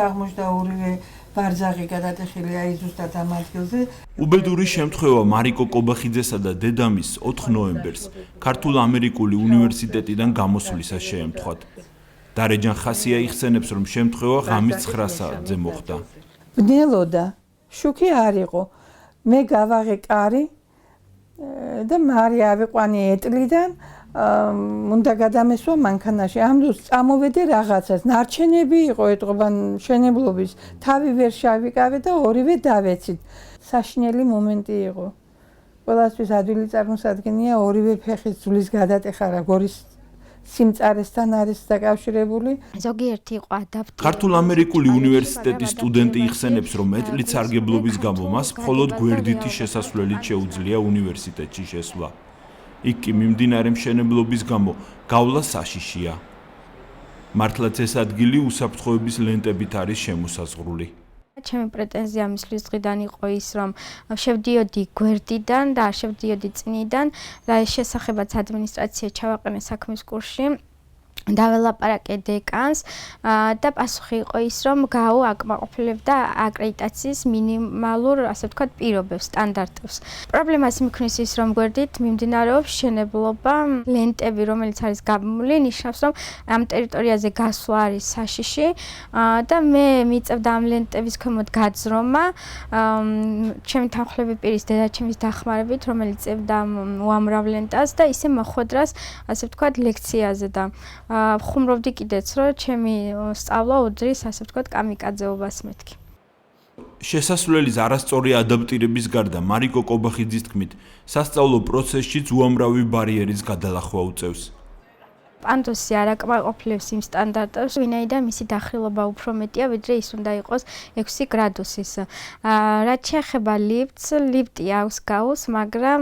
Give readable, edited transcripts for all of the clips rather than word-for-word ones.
აღმოჩნდა ორივე ბარძაღი გადატეხილია აი ზუსტად ამ ადგილზე. უბედური შემთხვევა მარიკო კობახიძესა და დედამისს 4 ნოემბერს ქართულ-ამერიკული უნივერსიტეტიდან გამოსვლისას შეემთხვათ. დარეჯან ხასია იხსენებს, რომ შემთხვევა ღამის 9 საათზე მოხდა. ბნელოდა, შუქი არ იყო. მე გავაღე კარი და მარი ავიყვანი ეტლიდან უნდა გადამესვა მანქანაში. ამ დროს წამოვედე რაღაცას. ნარჩენები იყო ეტყობა მშენებლობის. თავი ვერ შავიკავე და ორივე დავეცით. საშინელი მომენტი იყო. ყველასთვის ადვილი წარმოსადგენია ორივე ფეხის ძვლის გადატეხა რა გორის სიმწარესთან არის დაკავშირებული. ზოგიერთი იყო ადაპტირებული. ქართულ-ამერიკული უნივერსიტეტის სტუდენტი იხსენებს, რომ ეტლით სარგებლობის გამო მას მხოლოდ გვერდითი შესასვლელით შეუძლია უნივერსიტეტში შესვლა. იქ კი მიმდინარე მშენებლობის გამო გავლა საშიშია. მართლაც ეს ადგილი უსაფრთხოების ლენტებით არის შემოსაზღვრული. ჩემი პრეტენზია მისლის დღიდან იყო ის, რომ შევდიოდი გვერდიდან და არ შევდიოდი წინიდან და ეს შესახებაც ადმინისტრაცია ჩავაყენე საქმის კურსში. დაველაპარაკე დეკანს და პასუხი იყო ის, რომ გაო აკმაყოფილებდა აკრედიტაციის მინიმალურ, ასე ვთქვათ, პირობებს, სტანდარტებს. პრობლემას მიქნის ის, რომ გვერდით მიმდინარეობს მშენებლობა, ლენტები, რომელიც არის გამული, ნიშნავს, რომ ამ ტერიტორიაზე გასვლა არის საშიში და მე მიწევდა ამ ლენტების ქვემოთ გაძრომა, ჩემი თანხლები პირის დედაჩემის დახმარებით, რომელიც წევდა უამრავ ლენტას და ისე მოხვედრას, ასე ვთქვათ, ლექციაზე და ხუმრობდი კიდეც, რომ ჩემი სწავლა უდრის, ასე ვთქვათ, კამიკაძეობას მეთქი. შესასვლელის არასწორი ადაპტირების გარდა მარიკო კობახიძის თქმით, სასწავლო პროცესშიც უამრავი ბარიერის გადალახვა უწევს. პანდუსი არ აკმაყოფილებს იმ სტანდარტებს, ვინაიდან მისი დახრილობა უფრო მეტია, ვიდრე ის უნდა იყოს 6 გრადუსის. რაც შეეხება ლიფტს, ლიფტი აქვს გაუს, მაგრამ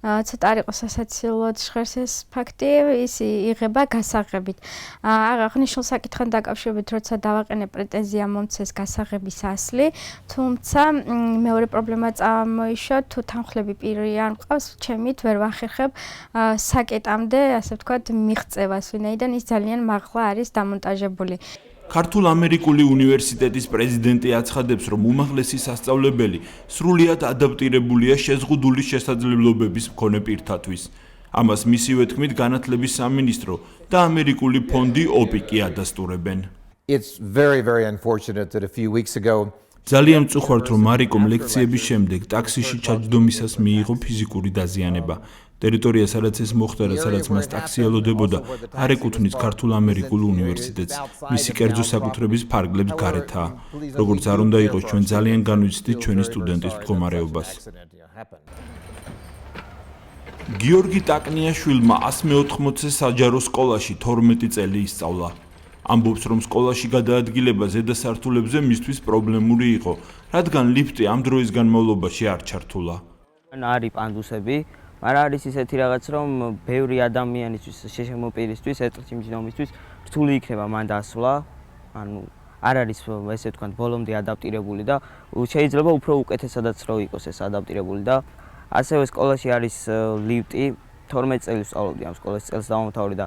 ცოტა არ იყო სასაცილოდ ჟღერს ეს ფაქტი, ის იღება გასაღებით. აღნიშნულ საკითხთან დაკავშირებით, როცა დავაყენე პრეტენზია მომცეს გასაღების ასლი, თუმცა მეორე პრობლემა წამოიშვა, თუ თანხლები პირი არ მყავს, ჩემით ვერ ვახერხებ საკეტამდე, ასე ვთქვათ, მიღწევას. ვინაიდან ის ძალიან მაღლა არის დამონტაჟებული. ქართულ-ამერიკული უნივერსიტეტის პრეზიდენტი აცხადებს, რომ უმაღლესი სასწავლებელი სრულიად ადაპტირებულია შეზღუდული შესაძლებლობების მქონე პირთათვის. ამას მისივე თქმით განათლების სამინისტრო და ამერიკული ფონდი ოპიკი ადასტურებენ. It's very unfortunate that a few weeks ago ძალიან მწუხვართ, რომ მარიკომ ლექციების შემდეგ ტაქსიში ჩაჯდომისას მიიღო ფიზიკური დაზიანება. ტერიტორია, სადაც ეს მოხდა, სადაც მას ტაქსი ელოდებოდა, არ ეკუთვნის ქართულ-ამერიკულ უნივერსიტეტს. მისი კერძო საკუთრების ფარგლებს გარეთაა. როგორც არ უნდა იყოს, ჩვენ ძალიან განვიცდით ჩვენი სტუდენტის მდგომარეობას. გიორგი ტაკნიაშვილმა 180 საჯარო სკოლაში 12 წელი ისწავლა. ამბობს, რომ სკოლაში გადაადგილება ზედასართულებზე მისთვის პრობლემური იყო, რადგან ლიფტი ამ დროის განმავლობაში არ ჩართულა. არის პანდუსები, მაგრამ არის ისეთი რაღაც, რომ ბევრი ადამიანისთვის, შეშემოპირისთვის, ეტლით მჯდომისთვის რთული იქნება მან დასვლა, ანუ არ არის ესე ვთქვათ, ბოლომდე ადაპტირებული და შეიძლება უფრო უკეთესადაც რო იყოს ეს ადაპტირებული და ასევე სკოლაში არის ლიფტი, 12 წელი ვსწავლობდი ამ სკოლაში, წელს დავამთავრე და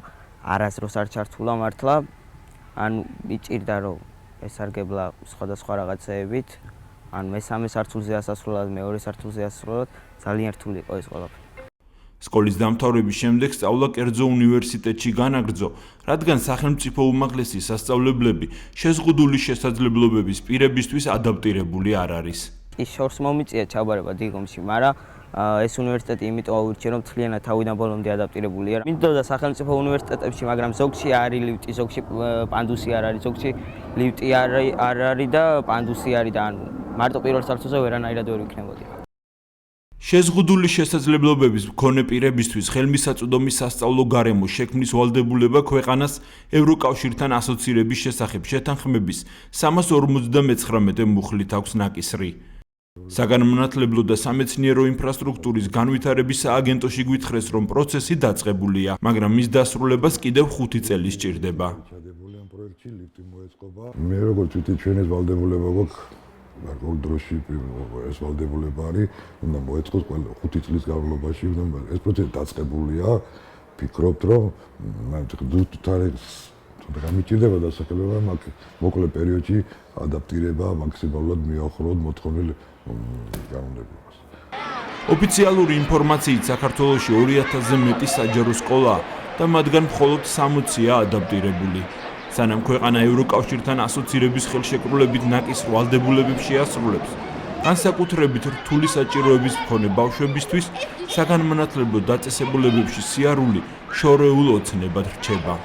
არასდროს არ ჩართულა მართლა. ანუ მიჭირდა რომ ესარგებლა სხვადასხვა რაღაცეებით, ანუ მესამე სართულზე ასასვლელად, მეორე სართულზე ასასვლელად ძალიან რთული იყო ეს ყველაფერი. სკოლის დამთავრების შემდეგ სწავლა კერძო უნივერსიტეტში განაგრძო, რადგან სახელმწიფო უმაღლესი სასწავლებლები შეზღუდული შესაძლებლობების პირებისთვის ადაპტირებული არ არის. ის შორს მომიწია ჩაბარება დიგომში, მაგრამ ეს უნივერსიტეტი იმიტომ აურჩია, რომ თლიანად თავიდან ბოლომდე ადაპტირებულია. მინდოდა სახელმწიფო უნივერსიტეტებში, მაგრამ ზოგში არის ლიფტი, ზოგში პანდუსი არ არის, ზოგში ლიფტი არ არის და პანდუსი არის და ანუ მარტო პირველ სართულზე ვერანაირად ვერ ვიქნებოდი. შეზღუდული შესაძლებლობების მქონე პირებისთვის ხელმისაწვდომი სასწავლო გარემო შექმნის ვალდებულება ქვეყანას ევროკავშირთან ასოცირების შესახებ შეთანხმების 359 მუხლით აქვს ნაკისრი. საგანმანათლებლო და სამეცნიერო ინფრასტრუქტურის განვითარების სააგენტოში გვითხრეს, რომ პროცესი დაწყებულია, მაგრამ მის დასრულებას კიდევ 5 წელი სჭირდება. მე როგორც ვთქვი, ჩვენს ვალდებულება გვაქვს გარკვეულ დროში ეს ვალდებულება არის, უნდა მოეწყოს 5 წლის განმავლობაში, ეს პროცესი დაწყებულია. ფიქრობთ, რომ თუმცა გამიჭირდება დასახელება მაგ მოკლე პერიოდში ადაპტირება მაქსიმალურად მიახროთ მოთხოვნილ კანონმდებლობას. ოფიციალური ინფორმაციით საქართველოში 2000-ზე მეტი საჯარო სკოლა და მათგან მხოლოდ 60-ია ადაპტირებული. სანამ ქვეყანა ევროკავშირთან ასოცირების ხელშეკრულებით ნაკის ვალდებულებებს შეასრულებს, განსაკუთრებით რთული საჭიროების მქონე ბავშვებისთვის საგანმანათლებლო დაწესებულებებში სიარული შორეულ ოცნებად რჩება.